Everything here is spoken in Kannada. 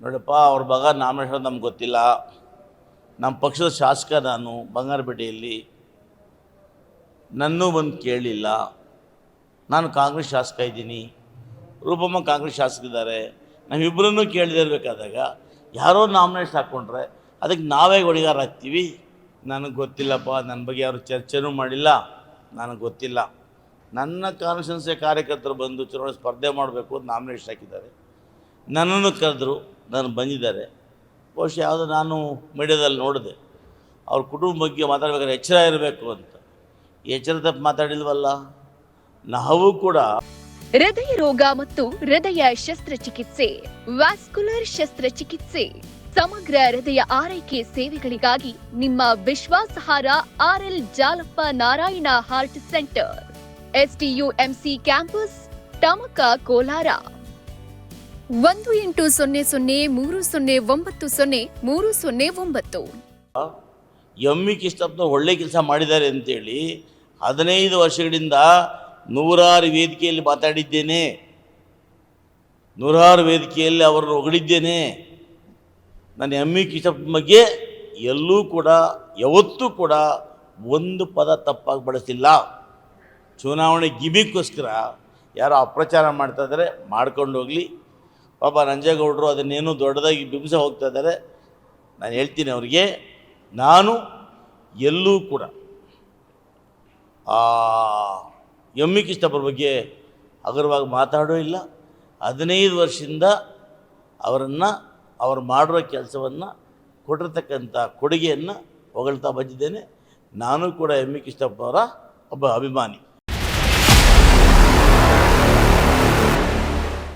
ನೋಡಪ್ಪ, ಅವ್ರ ಮಗ ನಾಮಿನೇಷನ್ ನಮ್ಗೆ ಗೊತ್ತಿಲ್ಲ. ನಮ್ಮ ಪಕ್ಷದ ಶಾಸಕ ನಾನು ಬಂಗಾರಪೇಟೆಯಲ್ಲಿ, ನನ್ನೂ ಬಂದು ಕೇಳಲಿಲ್ಲ. ನಾನು ಕಾಂಗ್ರೆಸ್ ಶಾಸಕ ಇದ್ದೀನಿ, ರೂಪಮ್ಮ ಕಾಂಗ್ರೆಸ್ ಶಾಸಕಿದ್ದಾರೆ. ನಾವಿಬ್ಬರನ್ನೂ ಕೇಳದೇ ಇರಬೇಕಾದಾಗ ಯಾರೋ ನಾಮಿನೇಷನ್ ಹಾಕ್ಕೊಂಡ್ರೆ ಅದಕ್ಕೆ ನಾವೇ ಹೊಣೆಗಾರ ಆಗ್ತೀವಿ. ನನಗೆ ಗೊತ್ತಿಲ್ಲಪ್ಪ, ನನ್ನ ಬಗ್ಗೆ ಯಾರು ಚರ್ಚೆನೂ ಮಾಡಿಲ್ಲ, ನನಗೆ ಗೊತ್ತಿಲ್ಲ. ನನ್ನ ಕಾನ್ಸ್ಟಿಟ್ಯೂನ್ಸಿಯ ಕಾರ್ಯಕರ್ತರು ಬಂದು ಚುನಾವಣೆ ಸ್ಪರ್ಧೆ ಮಾಡಬೇಕು ಅಂತ ನಾಮಿನೇಷನ್ ಹಾಕಿದ್ದಾರೆ. ನನ್ನನ್ನು ಕರೆದ್ರು, ನಾನು ಬಂದಿದ್ದಾರೆ. ಬಹುಶಃ ಯಾವುದೋ ನಾನು ಮೀಡಿಯಾದಲ್ಲಿ ನೋಡಿದೆ, ಅವ್ರ ಕುಟುಂಬ ಬಗ್ಗೆ ಮಾತಾಡಬೇಕಾದ್ರೆ ಎಚ್ಚರ ಇರಬೇಕು ಅಂತ. ಎಚ್ಚರ ತಪ್ಪು ಮಾತಾಡಿಲ್ವಲ್ಲ. ನಾವು ಕೂಡ ಹೃದಯ ರೋಗ ಮತ್ತು ಹೃದಯ ಶಸ್ತ್ರಚಿಕಿತ್ಸೆ, ವ್ಯಾಸ್ಕ್ಯುಲರ್ ಶಸ್ತ್ರಚಿಕಿತ್ಸೆ, ಸಮಗ್ರ ಹೃದಯ ಆರೈಕೆ ಸೇವೆಗಳಿಗಾಗಿ ನಿಮ್ಮ ವಿಶ್ವಾಸಾರ್ಹ RL Jalappa Narayana heart centre, STUMC campus, Tamaka, Kolar. 180030090309. ಎಮ್ಮಿ ಕಿಷ್ಟಪ್ಪ ಒಳ್ಳೆ ಕೆಲಸ ಮಾಡಿದ್ದಾರೆ ಅಂತೇಳಿ 15 ವರ್ಷಗಳಿಂದ ನೂರಾರು ವೇದಿಕೆಯಲ್ಲಿ ಮಾತಾಡಿದ್ದೇನೆ, ನೂರಾರು ವೇದಿಕೆಯಲ್ಲಿ ಅವರನ್ನು ಹೊಗಳಿದ್ದೇನೆ. ನಾನು ಎಮ್ಮಿ ಕಿಷ್ಟಪ್ಪ ಬಗ್ಗೆ ಎಲ್ಲೂ ಕೂಡ ಯಾವತ್ತೂ ಕೂಡ ಒಂದು ಪದ ತಪ್ಪಾಗಿ ಬಳಸಿಲ್ಲ. ಚುನಾವಣೆ ಗಿಮಿಕ್ಕೋಸ್ಕರ ಯಾರೋ ಅಪ್ರಚಾರ ಮಾಡ್ತಾ ಇದ್ದಾರೆ, ಮಾಡ್ಕೊಂಡು ಹೋಗಲಿ. ಪಾಪ ನಂಜೇಗೌಡರು ಅದನ್ನೇನು ದೊಡ್ಡದಾಗಿ ಬಿಂಬಿಸ ಹೋಗ್ತಾ ಇದ್ದಾರೆ. ನಾನು ಹೇಳ್ತೀನಿ ಅವರಿಗೆ, ನಾನು ಎಲ್ಲೂ ಕೂಡ ಎಮ್ಮಿ ಕಿಷ್ಟಪ್ಪರ ಬಗ್ಗೆ ಹಗುರವಾಗಿ ಮಾತಾಡೋ ಇಲ್ಲ. 15 ವರ್ಷದಿಂದ ಅವರು ಮಾಡಿರೋ ಕೆಲಸವನ್ನು, ಕೊಟ್ಟಿರ್ತಕ್ಕಂಥ ಕೊಡುಗೆಯನ್ನು ಹೊಗಳ್ತಾ ಬಂದಿದ್ದೇನೆ. ನಾನು ಕೂಡ ಎಮ್ಮಿ ಕಿಷ್ಟಪ್ಪನವರ ಒಬ್ಬ ಅಭಿಮಾನಿ.